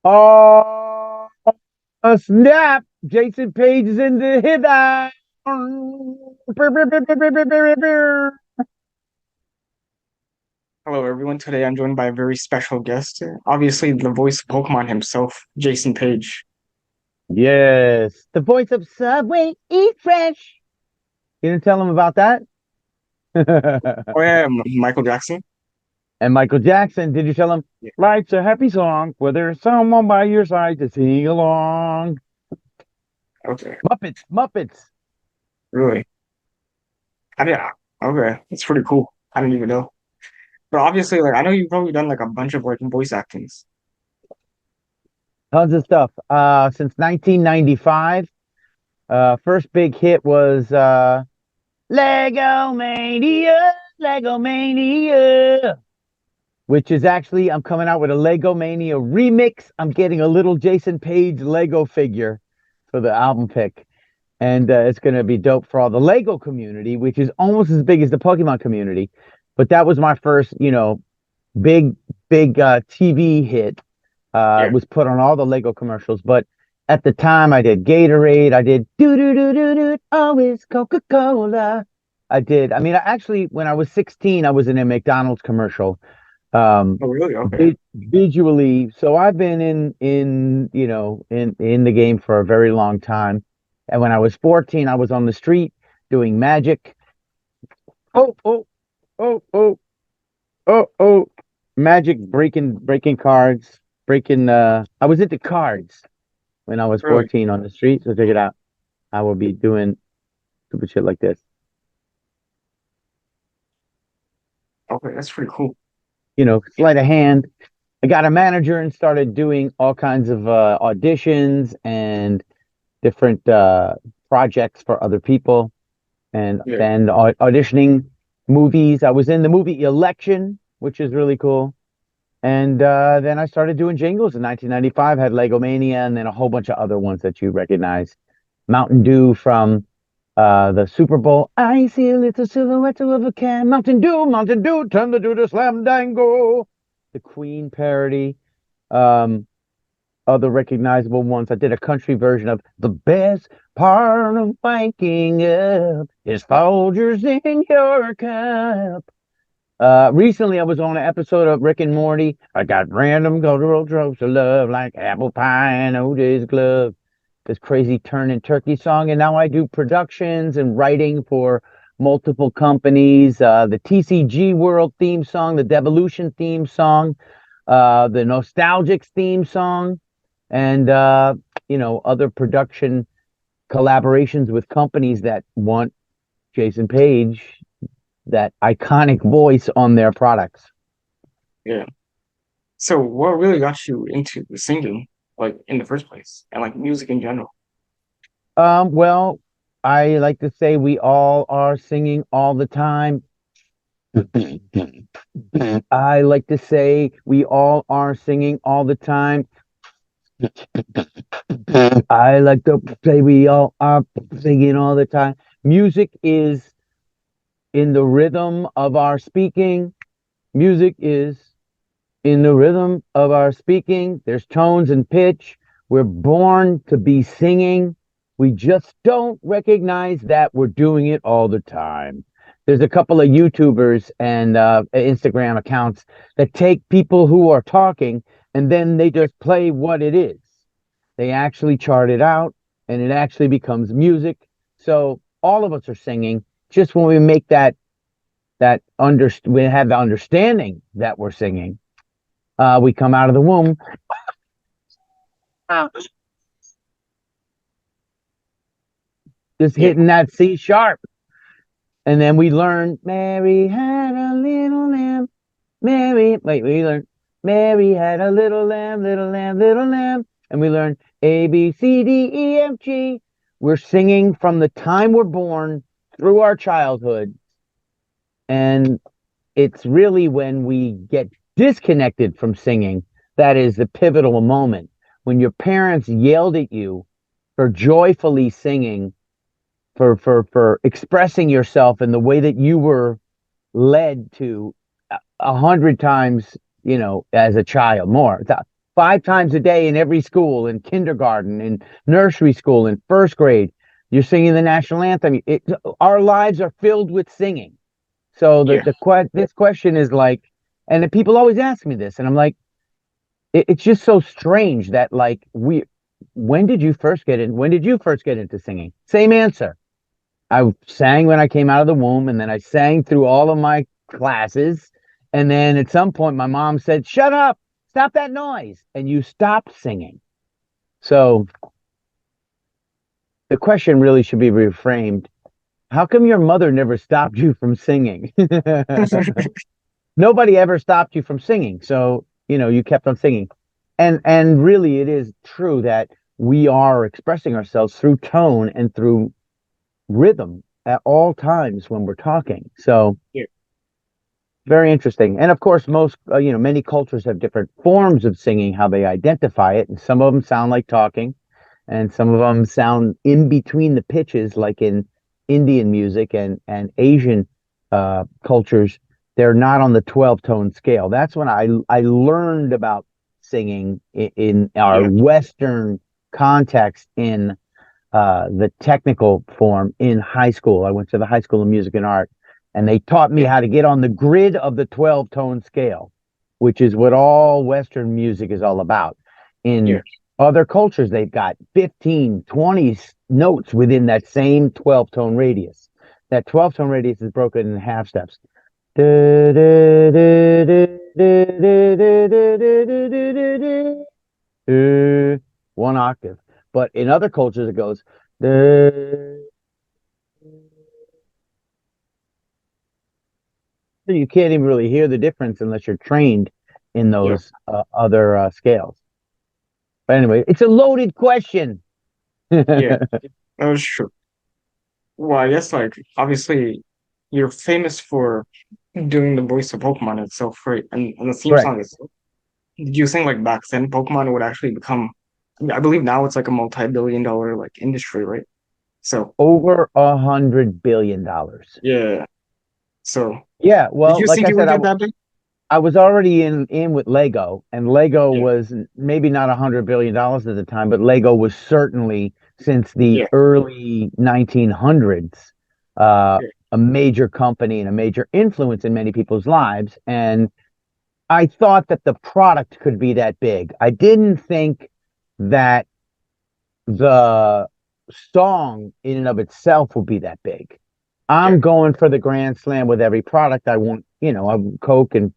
Oh, a snap! Jason Paige is in the hit. Hello, everyone. Today I'm joined by a very special guest. Obviously, the voice of Pokemon himself, Jason Paige. Yes, the voice of Subway Eat Fresh. You didn't tell him about that? Oh yeah, Michael Jackson. And Michael Jackson, did you tell him? Yeah. Life's a happy song where there's someone by your side to sing along. Okay. Muppets, Muppets. Really? I did. Okay, that's pretty cool. I didn't even know. But obviously, like I know you've probably done like a bunch of like voice actings. Tons of stuff. Since 1995, first big hit was Lego Mania, Lego Mania, which is actually, I'm coming out with a Lego Mania remix. I'm getting a little Jason Paige Lego figure for the album pick. And it's going to be dope for all the Lego community, which is almost as big as the Pokemon community. But that was my first, big, big TV hit. It Yeah. was put on all the Lego commercials. But at the time, I did Gatorade. I did do do do do do. Always Coca-Cola. I did. I mean, actually, when I was 16, I was in a McDonald's commercial. Um, Oh really? Okay. Visually, so I've been in the game for a very long time. And when I was 14, I was on the street doing magic. Oh, oh, oh, oh, oh. Magic, breaking cards, breaking I was into cards when I was Really? 14 on the street. So check it out. I will be doing stupid shit like this. Okay, that's pretty cool. Sleight of hand. I got a manager and started doing all kinds of auditions and different projects for other people, and Yeah. then auditioning movies. I was in the movie Election, which is really cool. And then I started doing jingles in 1995, had Lego Mania, and then a whole bunch of other ones that you recognize. Mountain Dew from the Super Bowl. I see a little silhouette of a can. Mountain Dew, turn the dew to slam dango. The Queen parody. Um, Other recognizable ones. I did a country version of the best part of waking up is Folgers in your cup. Recently I was on an episode of Rick and Morty. I got random guttural tropes of love like apple pie and OJ's glove. This crazy turning turkey song, and now I do productions and writing for multiple companies. The TCG World theme song, the Devolution theme song, the Nostalgics theme song, and other production collaborations with companies that want Jason Paige, that iconic voice, on their products. Yeah. So, what really got you into singing, like in the first place, and like music in general? Well, I like to say we all are singing all the time. I like to say we all are singing all the time. I like to say we all are singing all the time. Music is in the rhythm of our speaking. Music is in the rhythm of our speaking. There's tones and pitch. We're born to be singing. We just don't recognize that we're doing it all the time. There's a couple of YouTubers and Instagram accounts that take people who are talking and then they just play what it is. They actually chart it out and it actually becomes music. So all of us are singing. Just when we make we have the understanding that we're singing, we come out of the womb, just Yeah. hitting that C sharp. And then we learn, Mary had a little lamb. We learn, Mary had a little lamb, little lamb, little lamb. And we learn A, B, C, D, E, F, G. We're singing from the time we're born through our childhood. And it's really when we get disconnected from singing that is the pivotal moment. When your parents yelled at you for joyfully singing, for expressing yourself in the way that you were led to 100 times, as a child, more, 5 times a day in every school, in kindergarten, in nursery school, in first grade. You're singing the national anthem. Our lives are filled with singing. So Yeah. this question is like, and people always ask me this, and I'm like, it's just so strange that like when did you first get in? When did you first get into singing? Same answer. I sang when I came out of the womb, and then I sang through all of my classes. And then at some point, my mom said, "Shut up, stop that noise," and you stopped singing. So the question really should be reframed. How come your mother never stopped you from singing? Nobody ever stopped you from singing. So, you kept on singing. And really it is true that we are expressing ourselves through tone and through rhythm at all times when we're talking. So Yeah. very interesting. And of course, many cultures have different forms of singing, how they identify it. And some of them sound like talking, and some of them sound in between the pitches, like in Indian music and Asian cultures. They're not on the 12 tone scale. That's when I learned about singing in our Yeah. Western context in the technical form in high school. I went to the High School of Music and Art, and they taught me Yeah. how to get on the grid of the 12 tone scale, which is what all Western music is all about. Yeah. In other cultures, they've got 15, 20 notes within that same 12 tone radius. That 12 tone radius is broken in half steps. One octave. But in other cultures, it goes. You can't even really hear the difference unless you're trained in Yeah. those other scales. But anyway, it's a loaded question. Yeah. That was true. Well, I guess like obviously you're famous for doing the voice of Pokemon itself, right? And the theme Correct. song itself. Did you think like back then Pokemon would actually become, I believe now it's like a multi-billion dollar like industry, right? So Over $100 billion. yeah. So Yeah, did well, you like think I it said, would get that big? I was already in with Lego, and Lego Yeah. was maybe not $100 billion at the time, but Lego was certainly since the Yeah. early 1900s uh, Yeah. a major company and a major influence in many people's lives. And I thought that the product could be that big. I didn't think that the song in and of itself would be that big. Yeah. I'm going for the grand slam with every product. I want, I want Coke and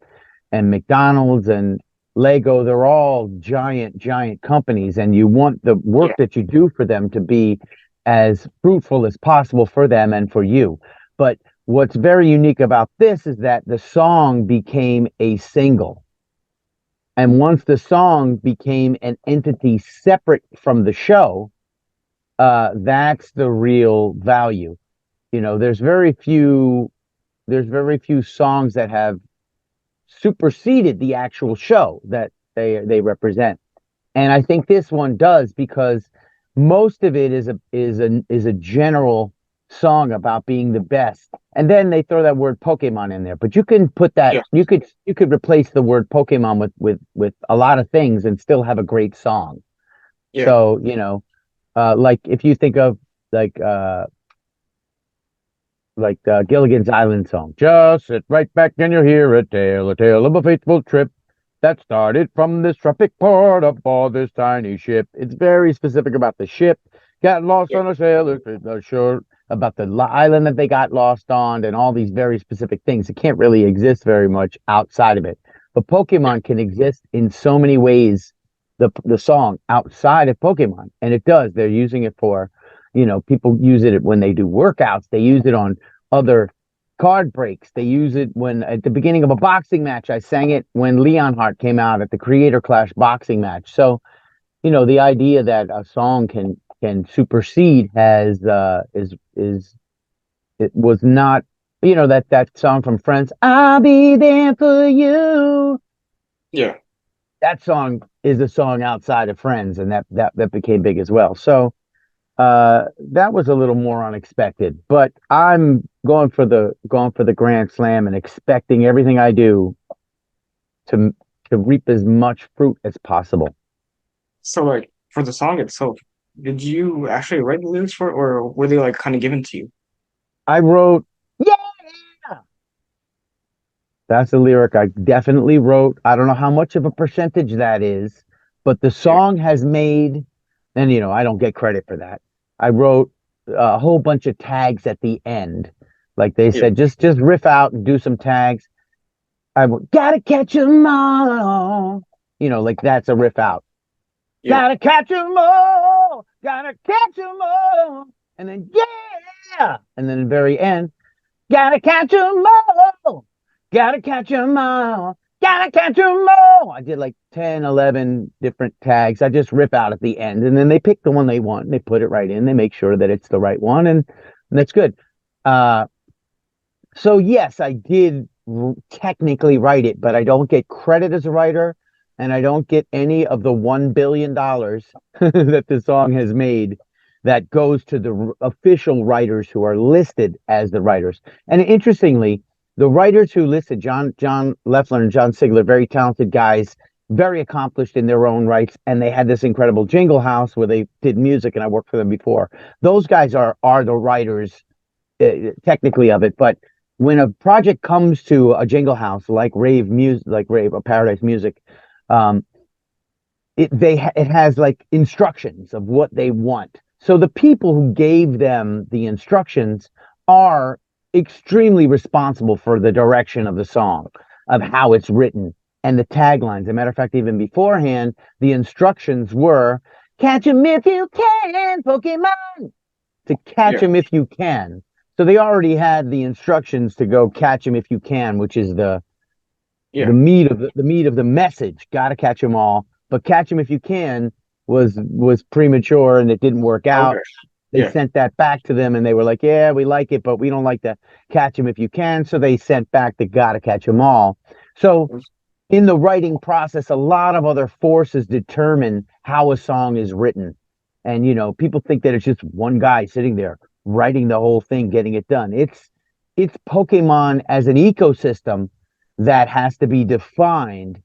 McDonald's and Lego. They're all giant, giant companies, and you want the work Yeah. that you do for them to be as fruitful as possible for them and for you. But what's very unique about this is that the song became a single. And once the song became an entity separate from the show, that's the real value. There's very few songs that have superseded the actual show that they represent. And I think this one does because most of it is a general song about being the best. And then they throw that word Pokemon in there. But you can put that Yeah. you could replace the word Pokemon with a lot of things and still have a great song. Yeah. So, like if you think of like Gilligan's Island song. Just sit right back and you'll hear a tale of a fateful trip that started from this tropic port aboard this tiny ship. It's very specific about the ship. Got lost Yeah. on a sailor shore, about the island that they got lost on, and all these very specific things. It can't really exist very much outside of it. But Yeah. Pokemon can exist in so many ways, the song outside of Pokemon. And it does. They're using it for, people use it when they do workouts. They use it on other card breaks. They use it when at the beginning of a boxing match. I sang it when Leonhardt came out at the Creator Clash boxing match. So, the idea that a song can supersede has is it was not, that song from Friends, I'll be there for you. Yeah. That song is a song outside of Friends, and that became big as well. So that was a little more unexpected, but I'm going for the grand slam and expecting everything I do to to reap as much fruit as possible. So like for the song itself, did you actually write the lyrics for it, or were they like kind of given to you? I wrote, yeah, that's the lyric I definitely wrote. I don't know how much of a percentage that is, but the Yeah, song has made, and I don't get credit for that. I wrote a whole bunch of tags at the end. Like they yeah, said, just riff out and do some tags. I went, gotta catch 'em all. Like that's a riff out. yeah, Gotta catch 'em all. Gotta catch 'em all. And then, yeah. And then the very end, gotta catch 'em all. Gotta catch 'em all. Gotta catch 'em all. I did like 10, 11 different tags. I just rip out at the end. And then they pick the one they want and they put it right in. They make sure that it's the right one. And that's good. Uh, so yes, I did technically write it, but I don't get credit as a writer, and I don't get any of the $1 billion that the song has made that goes to the official writers who are listed as the writers. And interestingly, the writers who listed John Leffler and John Sigler, very talented guys, very accomplished in their own rights, and they had this incredible jingle house where they did music, and I worked for them before. Those guys are the writers technically of it, but when a project comes to a jingle house like rave music, like rave or paradise music, um, it has like instructions of what they want. So the people who gave them the instructions are extremely responsible for the direction of the song, of how it's written, and the taglines. As a matter of fact, even beforehand, the instructions were "Catch 'em if you can, Pokemon." To catch yeah, them if you can. So they already had the instructions to go catch them if you can, which is the yeah. meat of the message. Got to catch them all, but catch them if you can was premature and it didn't work Okay, out. They yeah, sent that back to them and they were like, "Yeah, we like it, but we don't like to catch them if you can." So they sent back the "Got to catch them all." So in the writing process, a lot of other forces determine how a song is written. And, people think that it's just one guy sitting there writing the whole thing, getting it done. It's Pokemon as an ecosystem that has to be defined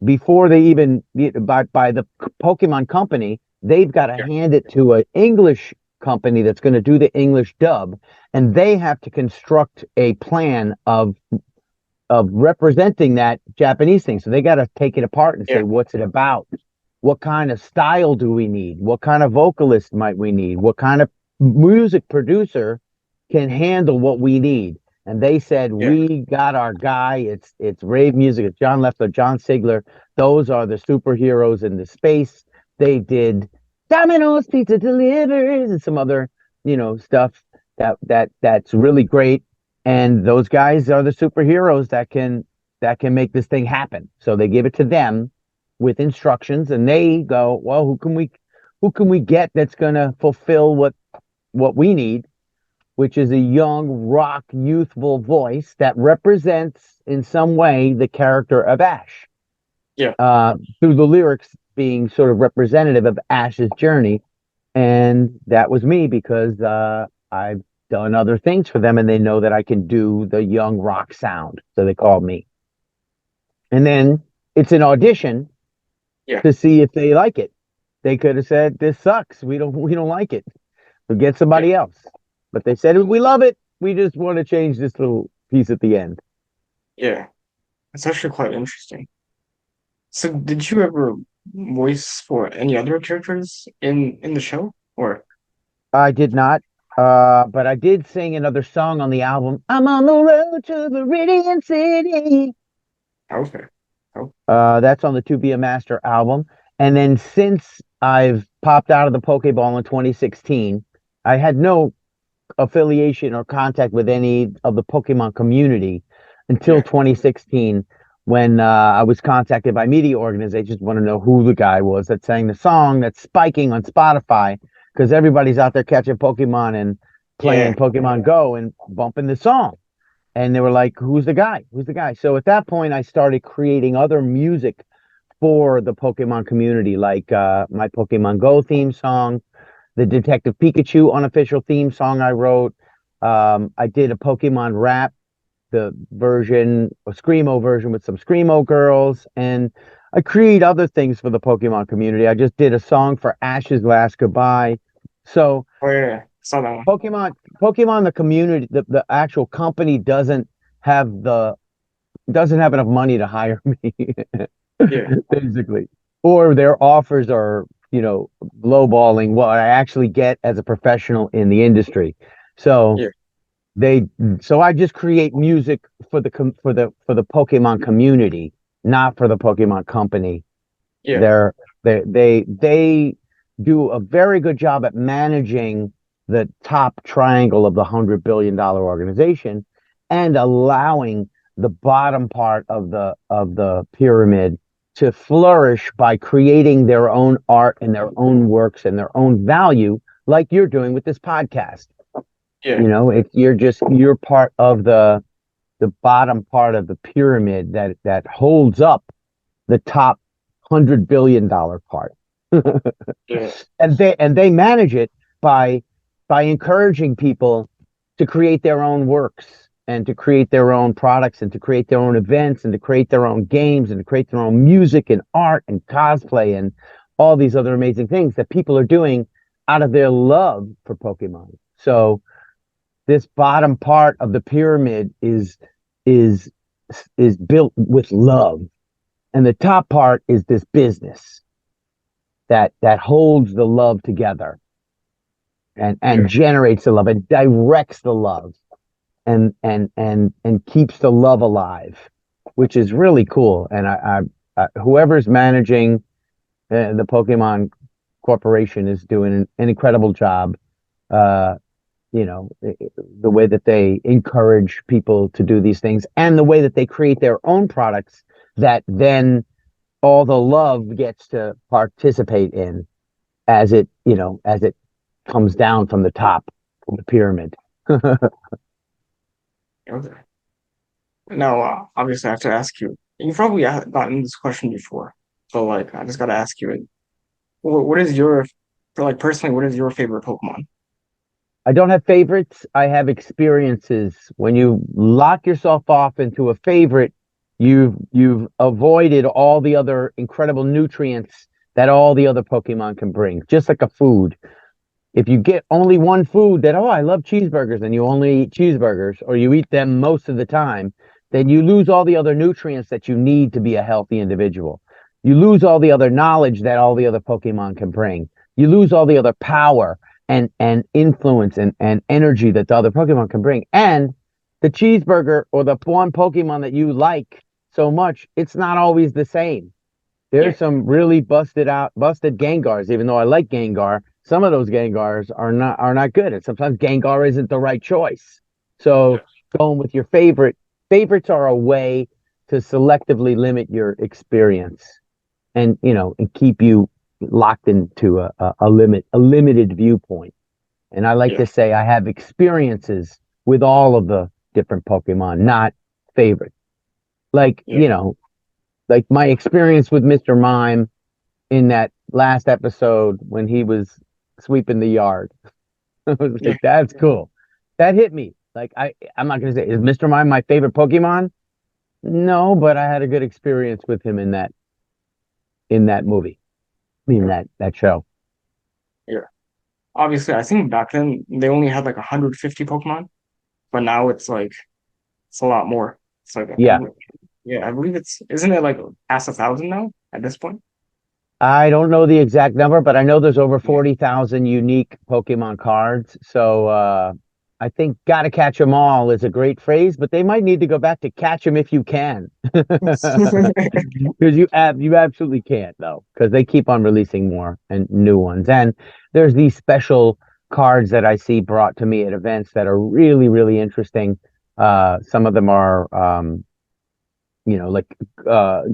before they even by the Pokemon company. They've got to yeah, hand it to an English company that's going to do the English dub, and they have to construct a plan of representing that Japanese thing. So they got to take it apart and yeah, say, what's it about? What kind of style do we need? What kind of vocalist might we need? What kind of music producer can handle what we need? And they said, yeah, we got our guy. It's rave music. It's John Leffler, John Sigler. Those are the superheroes in the space. They did Domino's Pizza Delivers and some other, stuff that's really great. And those guys are the superheroes that can make this thing happen. So they give it to them with instructions, and they go, well, who can we get that's going to fulfill what we need, which is a young rock youthful voice that represents in some way the character of Ash, yeah. through the lyrics being sort of representative of Ash's journey. And that was me because I've done other things for them and they know that I can do the young rock sound. So they called me. And then it's an audition Yeah. to see if they like it. They could have said, "This sucks. We don't like it. We'll get Yeah, somebody else." But they said, "We love it. We just want to change this little piece at the end." yeah. It's actually quite interesting. So, did you ever voice for any other characters in the show? Or I did not, but I did sing another song on the album. I'm on the road to Viridian City. okay, oh That's on the To Be a Master album. And then since I've popped out of the Pokeball in 2016, I had no affiliation or contact with any of the Pokemon community until yeah, 2016 when I was contacted by media organizations want to know who the guy was that sang the song that's spiking on Spotify because everybody's out there catching Pokemon and yeah, playing Pokemon Go and bumping the song. And they were like, "Who's the guy? Who's the guy?" So at that point, I started creating other music for the Pokemon community, like my Pokemon Go theme song, the Detective Pikachu unofficial theme song I wrote. I did a Pokemon rap the version, a Screamo version with some Screamo girls, and I create other things for the Pokemon community. I just did a song for Ash's Last Goodbye. So Oh yeah, saw that one. Pokemon, the community, the actual company have the doesn't have enough money to hire me, Yeah, basically. Or their offers are, lowballing what I actually get as a professional in the industry. So yeah, they, so I just create music for the Pokemon community, not for the Pokemon company. yeah, They're they do a very good job at managing the top triangle of the $100 billion organization and allowing the bottom part of the pyramid to flourish by creating their own art and their own works and their own value, like you're doing with this podcast. yeah, If you're part of the bottom part of the pyramid that holds up the top $100 billion part. yeah, And they manage it by encouraging people to create their own works and to create their own products and to create their own events and to create their own games and to create their own music and art and cosplay and all these other amazing things that people are doing out of their love for Pokemon. So this bottom part of the pyramid is is built with love, and the top part is this business that holds the love together and yeah, generates the love and directs the love and keeps the love alive, which is really cool. And I whoever's managing the Pokemon Corporation is doing an incredible job. Uh, the way that they encourage people to do these things and the way that they create their own products that then all the love gets to participate in as it comes down from the top of the pyramid. okay. Now, obviously, I have to ask you. You probably gotten this question before, but like, I just gotta ask you it. What is your, like, personally, what is your favorite Pokemon? I don't have favorites. I have experiences. When you lock yourself off into a favorite, you've avoided all the other incredible nutrients that all the other Pokemon can bring. Just like a food. If you get only one food that, oh, I love cheeseburgers, and you only eat cheeseburgers, or you eat them most of the time, then you lose all the other nutrients that you need to be a healthy individual. You lose all the other knowledge that all the other Pokemon can bring. You lose all the other power and influence and energy that the other Pokemon can bring. And the cheeseburger or the one Pokemon that you like so much, it's not always the same. Yeah, There's some really busted Gengars, even though I like Gengar. Some of those Gengars are not good. And sometimes Gengar isn't the right choice. yeah, So going with your favorites are a way to selectively limit your experience and keep you locked into a limited viewpoint. And I like yeah, to say I have experiences with all of the different Pokemon, not favorites. Like, yeah, like my experience with Mr. Mime in that last episode when he was sweeping the yard. I was yeah. like, that's cool. That hit me. Like I'm not gonna say, is Mr. Mime my favorite Pokemon? No, but I had a good experience with him in that movie, in Yeah. that show. Yeah. Obviously, I think back then they only had like 150 Pokemon, but now it's a lot more. It's like, Yeah. yeah, I believe isn't it like past 1,000 now at this point? I don't know the exact number, but I know there's over Yeah. 40,000 unique Pokemon cards. So I think "gotta catch 'em all" is a great phrase, but they might need to go back to "catch 'em if you can," because you absolutely can't though, because they keep on releasing more and new ones. And there's these special cards that I see brought to me at events that are really really interesting. Some of them are like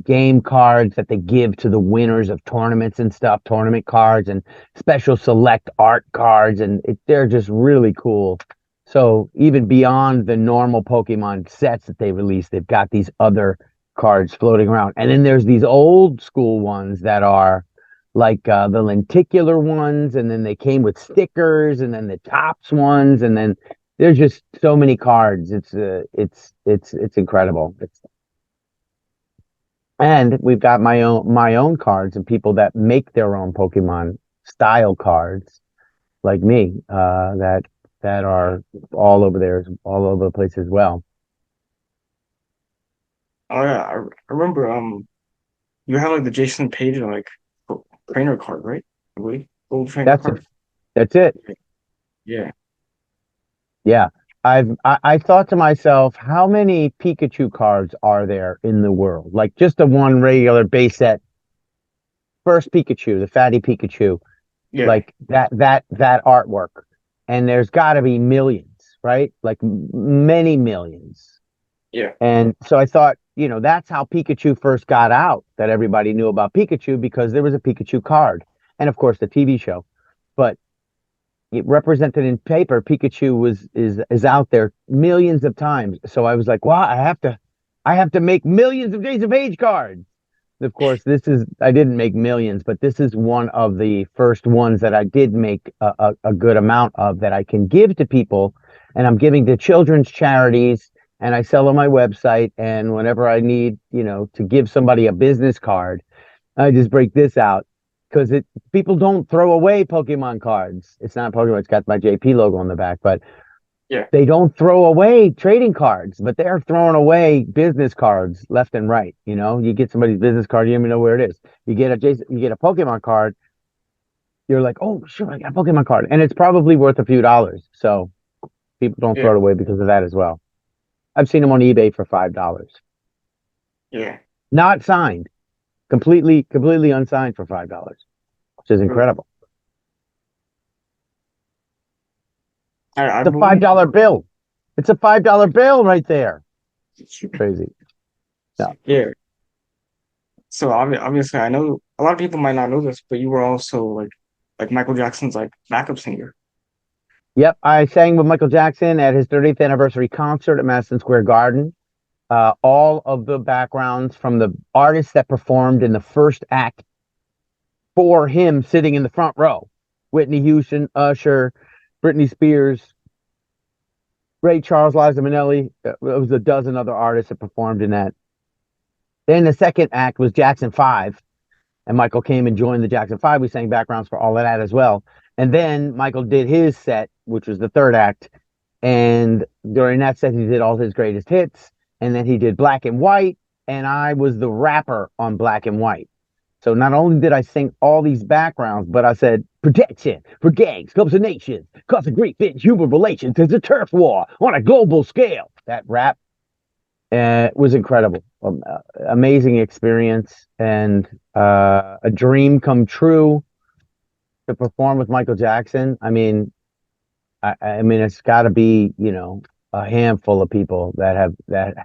game cards that they give to the winners of tournaments and stuff, tournament cards and special select art cards, and they're just really cool. So even beyond the normal Pokemon sets that they release, they've got these other cards floating around. And then there's these old school ones that are like the lenticular ones, and then they came with stickers, and then the tops ones, and then there's just so many cards. It's incredible. And we've got my own cards and people that make their own Pokemon style cards like me, that are all over the place as well. Oh yeah, I remember you have like the Jason Paige like trainer card, right? I believe old trainer That's it. card. That's it. Yeah, Yeah. I thought to myself, how many Pikachu cards are there in the world? Like just the one regular base set, first Pikachu, the fatty Pikachu, yeah, like that artwork. And there's got to be millions, right? Like many millions. yeah, And so I thought, that's how Pikachu first got out, that everybody knew about Pikachu because there was a Pikachu card. And of course the TV show. But it represented in paper, Pikachu is out there millions of times. So I was like, wow, I have to make millions of Days of Age cards. Of course, I didn't make millions, but this is one of the first ones that I did make a good amount of that I can give to people. And I'm giving to children's charities and I sell on my website. And whenever I need, to give somebody a business card, I just break this out because people don't throw away Pokemon cards. It's not Pokemon, it's got my JP logo on the back, but yeah, they don't throw away trading cards, but they're throwing away business cards left and right. You get somebody's business card, you don't even know where it is. You get a Pokemon card, you're like, oh sure, I got a Pokemon card. And it's probably worth a few dollars. So people don't yeah, throw it away because of that as well. I've seen them on eBay for $5. yeah. Not signed, completely unsigned for $5, which is Really. incredible. I It's a five believe. dollar bill. It's a $5 bill right there. Crazy. Yeah. Yeah. So obviously, I know a lot of people might not know this, but you were also like Michael Jackson's like backup singer. Yep. I sang with Michael Jackson at his 30th anniversary concert at Madison Square Garden. All of the backgrounds from the artists that performed in the first act for him sitting in the front row. Whitney Houston, Usher, Britney Spears, Ray Charles, Liza Minnelli. It was a dozen other artists that performed in that. Then the second act was Jackson 5, and Michael came and joined the Jackson 5. We sang backgrounds for all of that as well. And then Michael did his set, which was the third act. And during that set, he did all his greatest hits. And then he did Black and White. And I was the rapper on Black and White. So not only did I sing all these backgrounds, but I said protection for gangs, clubs of nations, causing grief in human relations. There's a turf war on a global scale. That rap was incredible. Amazing experience and a dream come true to perform with Michael Jackson. I mean, it's got to be, a handful of people that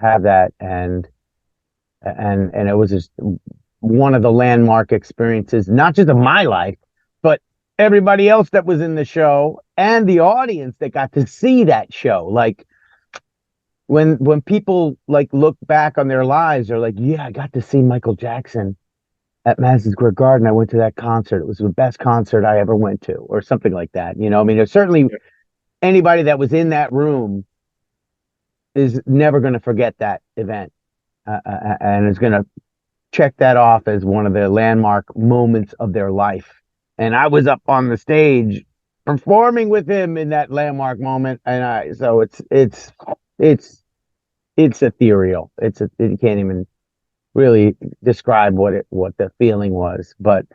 have that, and it was just one of the landmark experiences, not just of my life, but everybody else that was in the show and the audience that got to see that show. Like when people like look back on their lives, they're like, yeah, I got to see Michael Jackson at Madison Square Garden. I went to that concert. It was the best concert I ever went to, or something like that. I mean, there's certainly Yeah. anybody that was in that room is never going to forget that event, and is going to check that off as one of the landmark moments of their life. And I was up on the stage performing with him in that landmark moment, and so it's it's ethereal. You can't even really describe what the feeling was, but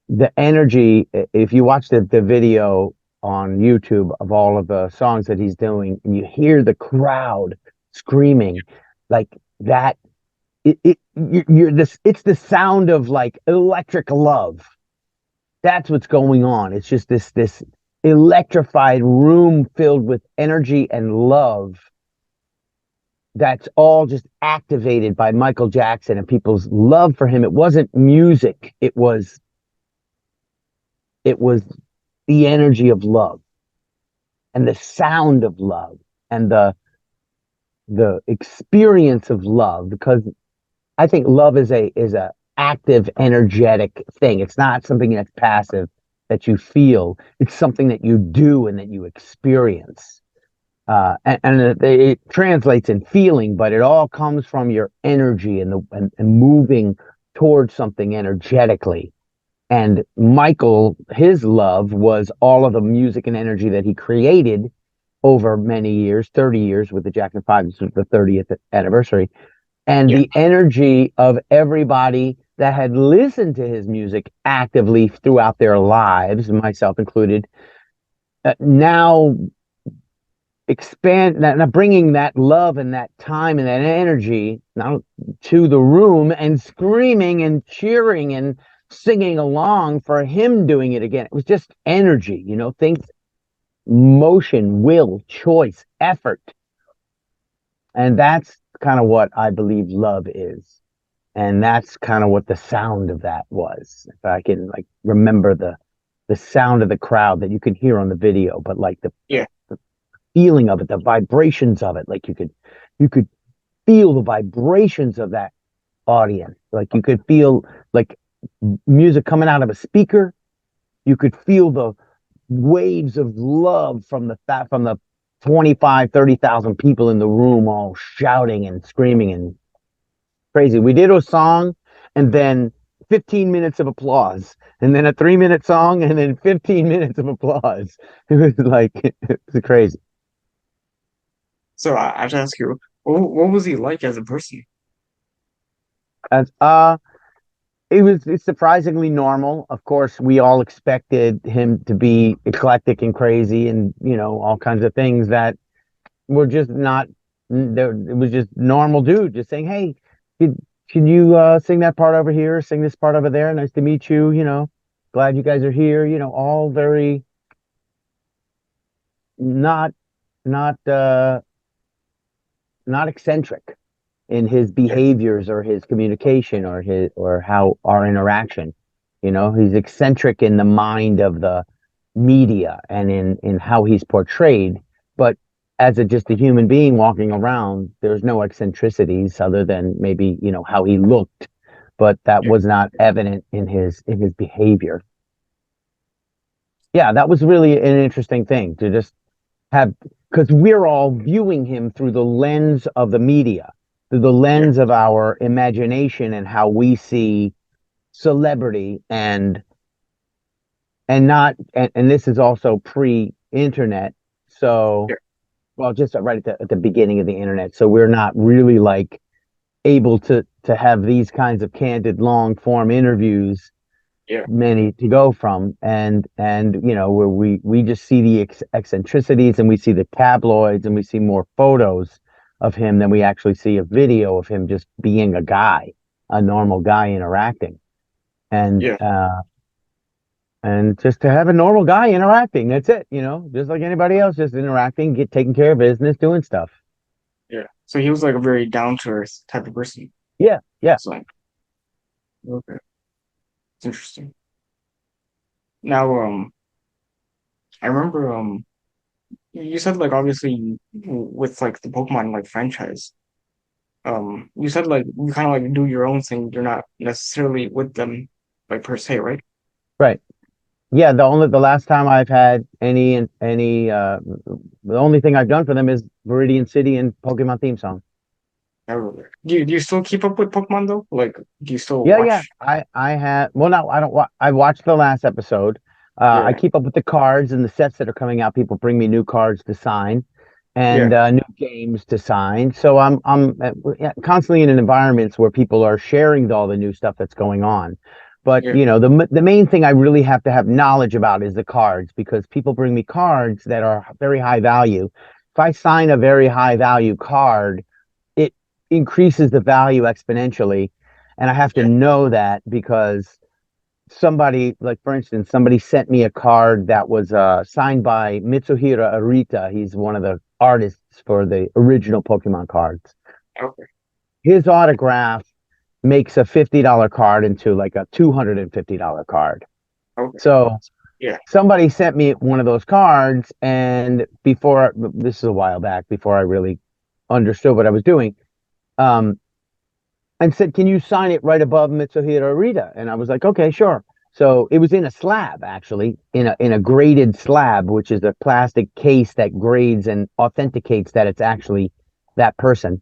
the energy. If you watch the video on YouTube of all of the songs that he's doing, and you hear the crowd screaming like that, you're this. It's the sound of like electric love. That's what's going on. It's just this electrified room filled with energy and love that's all just activated by Michael Jackson and people's love for him. It wasn't music. It was the energy of love and the sound of love and the experience of love, because I think love is a active, energetic thing. It's not something that's passive that you feel. It's something that you do and that you experience. it translates in feeling, but it all comes from your energy and moving towards something energetically. And Michael, his love was all of the music and energy that he created over many years, 30 years with the Jackson 5. This was the 30th anniversary. And Yeah. the energy of everybody that had listened to his music actively throughout their lives, myself included, now now bringing that love and that time and that energy now to the room and screaming and cheering and singing along for him doing it again. It was just energy, things, motion, will, choice, effort. And that's kind of what I believe love is. And that's kind of what the sound of that was. If I can like remember the sound of the crowd that you can hear on the video, but like Yeah. the feeling of it, the vibrations of it, like you could feel the vibrations of that audience. Like you could feel like music coming out of a speaker. You could feel the waves of love from the 25, 30,000 people in the room all shouting and screaming and crazy. We did a song and then 15 minutes of applause and then a 3-minute song and then 15 minutes of applause. It was like, it was crazy. So I have to ask you, what was he like as a person? As, it's surprisingly normal. Of course, we all expected him to be eclectic and crazy and, all kinds of things that were just not there. It was just normal dude just saying, "Hey, could, can you sing that part over here, sing this part over there? Nice to meet you, glad you guys are here." All very not not not eccentric in his Yeah. behaviors or his communication or how our interaction. He's eccentric in the mind of the media and in how he's portrayed, but as just a human being walking around, there's no eccentricities other than maybe, how he looked, but that Yeah. was not evident in his behavior. Yeah, that was really an interesting thing to just have, because we're all viewing him through the lens of the media, through the Yeah. lens of our imagination and how we see celebrity and not and this is also pre-internet. So, Yeah. well, just right at the beginning of the internet. So we're not really like able to have these kinds of candid long form interviews, Yeah. many to go from, and where we just see the eccentricities and we see the tabloids and we see more photos of him than we actually see a video of him just being a guy, a normal guy interacting. and Yeah. uh and just to have a normal guy interacting, that's it, just like anybody else, just interacting, get taking care of business, doing stuff. Yeah. So he was like a very down to earth type of person. Yeah, yeah. It's like, okay, it's interesting. Now, I remember, you said like obviously with like the Pokemon like franchise, you said like you kind of like do your own thing. You're not necessarily with them like per se, right? Right. Yeah, the last time I've had the only thing I've done for them is Viridian City and Pokemon theme song. Do you still keep up with Pokemon though? Like, do you still Yeah, yeah. watch? I had, well, no, I don't I watched the last episode. I Yeah, keep up with the cards and the sets that are coming out. People bring me new cards to sign yeah, and new games to sign. So I'm yeah, constantly in environments where people are sharing all the new stuff that's going on. But yeah, the main thing I really have to have knowledge about is the cards, because people bring me cards that are very high value. If I sign a very high value card, it increases the value exponentially. And I have to yeah. know that because somebody, like for instance, somebody sent me a card that was signed by Mitsuhiro Arita. He's one of the artists for the original Pokemon cards. Okay, His autograph makes a $50 card into like a $250 card. okay. So Yeah, somebody sent me one of those cards, and before, this is a while back, before I really understood what I was doing, um, and said, "Can you sign it right above Mitsuhiro Arita?" And I was like, "Okay, sure." So it was in a slab, actually, in a graded slab, which is a plastic case that grades and authenticates that it's actually that person.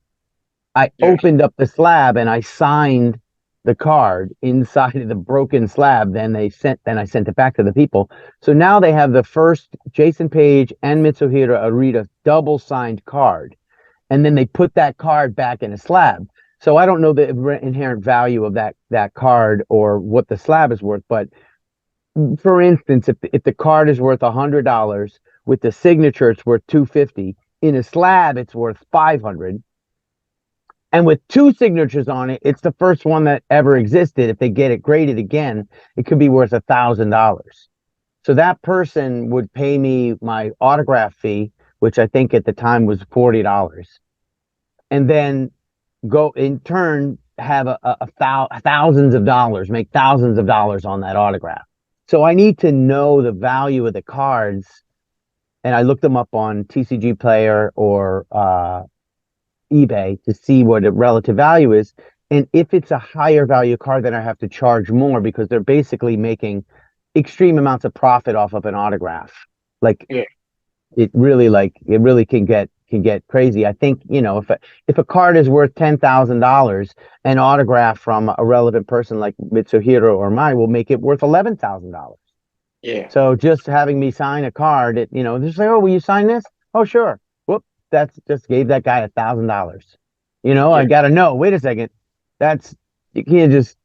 I Yeah. opened up the slab and I signed the card inside of the broken slab. Then I sent it back to the people. So now they have the first Jason Paige and Mitsuhiro Arita double signed card, and then they put that card back in a slab. So I don't know the inherent value of that card or what the slab is worth, but for instance, if the card is worth $100, with the signature it's worth 250. In a slab it's worth 500, and with two signatures on it, it's the first one that ever existed. If they get it graded again, it could be worth $1,000. So that person would pay me my autograph fee, which I think at the time was $40, and then go in turn have thousands of dollars, make thousands of dollars on that autograph. So I need to know the value of the cards, and I looked them up on TCG Player or eBay to see what the relative value is. And if it's a higher value card, then I have to charge more because they're basically making extreme amounts of profit off of an autograph. Like Yeah. it really can get crazy. I think, if a card is worth $10,000, an autograph from a relevant person like Mitsuhiro or mine will make it worth $11,000. Yeah. So just having me sign a card, just like, oh, will you sign this? Oh, sure. Whoop, that's just gave that guy $1,000. I Yeah. gotta know. Wait a second, that's you can't just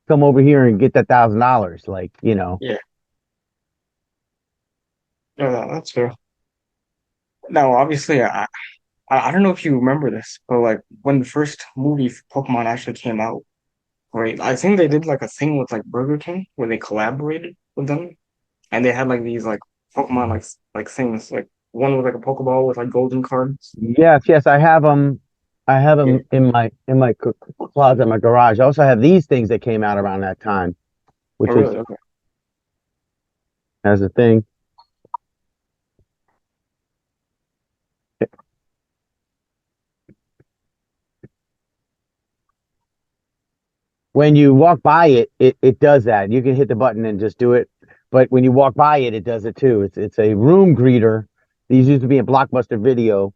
come over here and get that $1,000. Like, Yeah. No, that's fair. Now, obviously, I don't know if you remember this, but like when the first movie for Pokemon actually came out, right? I think they did like a thing with like Burger King where they collaborated with them, and they had like these like Pokemon like things like one was like a Pokeball with like golden cards. yes, yes, I have them. I have Yeah. them in my closet, in my garage. I also have these things that came out around that time, Oh, which is really? Okay. as a thing. When you walk by it, it does that. You can hit the button and just do it. But when you walk by it, it does it too. It's a room greeter. These used to be in Blockbuster Video,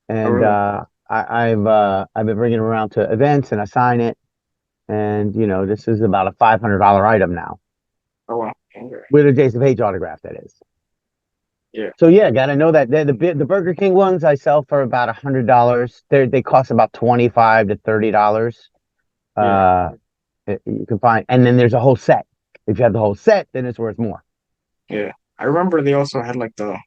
Oh, and really? I've been bringing them around to events and I sign it. And this is about a $500 item now Oh, wow. Okay. with a Jason Page autograph. That is. Yeah. So yeah, got to know that the Burger King ones I sell for about $100. They cost about $25 to $30. Yeah. Uh, you can find, and then there's a whole set. If you have the whole set, then it's worth more. Yeah. I remember they also had like the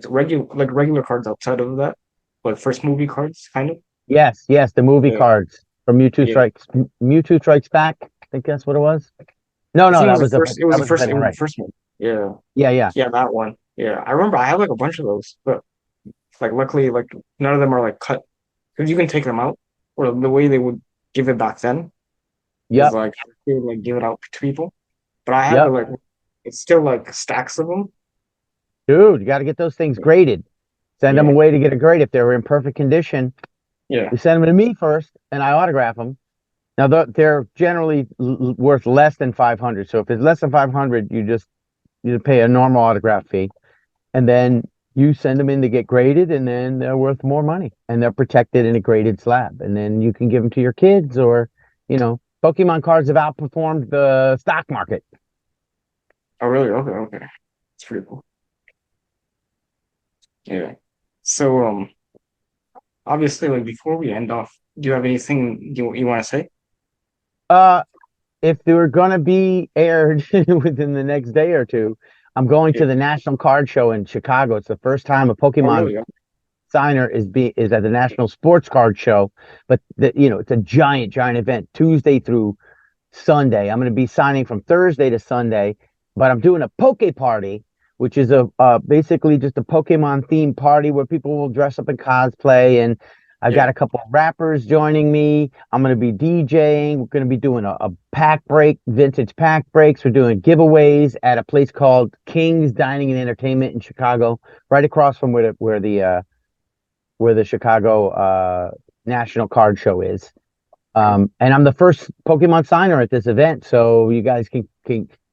regular cards outside of that, but first movie cards, kind of. Yes, yes, the movie Yeah. cards from Yeah. Mewtwo Strikes Back. I think that's what it was. No, I no, think that was the it was that the was the first it second, was the right? first one. Yeah. Yeah, yeah. Yeah, that one. Yeah. I remember I have like a bunch of those, but like luckily like none of them are like cut because you can take them out. Or the way they would give it back then is Yep, like they would like give it out to people. But I had to yep. like it's still like stacks of them. Dude, you got to get those things graded. Send them Yeah. away to get a grade. If they're in perfect condition, Yeah. you send them to me first, and I autograph them. Now they're generally worth less than 500. So if it's less than 500, you pay a normal autograph fee, and then you send them in to get graded, and then they're worth more money, and they're protected in a graded slab, and then you can give them to your kids, or Pokemon cards have outperformed the stock market. Oh, really? Okay, okay. It's pretty cool. Yeah. So, obviously, like before we end off, do you have anything you want to say? Uh, if they were gonna be aired within the next day or two, I'm going Yeah. to the National Card Show in Chicago. It's the first time a Oh, Pokemon really? Okay. signer is at the National Sports Card Show, but it's a giant, giant event, Tuesday through Sunday. I'm going to be signing from Thursday to Sunday, but I'm doing a PokeParty, which is a basically just a Pokemon themed party where people will dress up in cosplay, and I've got Yeah. a couple of rappers joining me. I'm going to be DJing. We're going to be doing a pack break, vintage pack breaks. We're doing giveaways at a place called King's Dining and Entertainment in Chicago, right across from where the Chicago National Card Show is. And I'm the first Pokemon signer at this event, so you guys can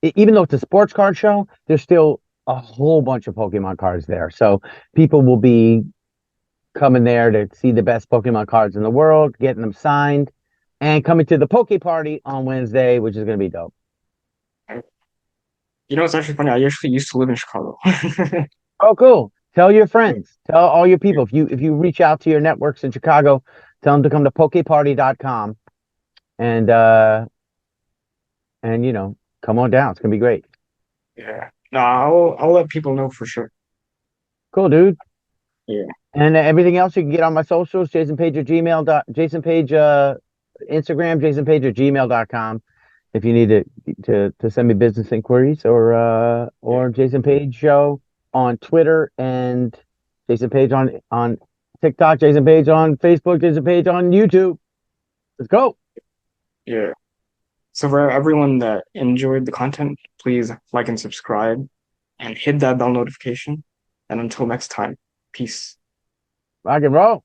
even though it's a sports card show, there's still a whole bunch of Pokemon cards there. So people will be coming there to see the best Pokemon cards in the world, getting them signed, and coming to the Poke Party on Wednesday, which is going to be dope. You know, it's actually funny. I actually used to live in Chicago. Oh, cool. Tell your friends, tell all your people. If you reach out to your networks in Chicago, tell them to come to pokeparty.com and come on down. It's gonna be great. Yeah. No, I'll let people know for sure. Cool, dude. Yeah. And everything else you can get on my socials, Jason Page or Gmail Jason Page Instagram, Jason Page or gmail.com if you need to send me business inquiries Yeah. or Jason Page show on Twitter and Jason Page on TikTok, Jason Page on Facebook, Jason Page on YouTube. Let's go. Yeah. So for everyone that enjoyed the content, please like and subscribe and hit that bell notification. And until next time, peace. Rock and roll.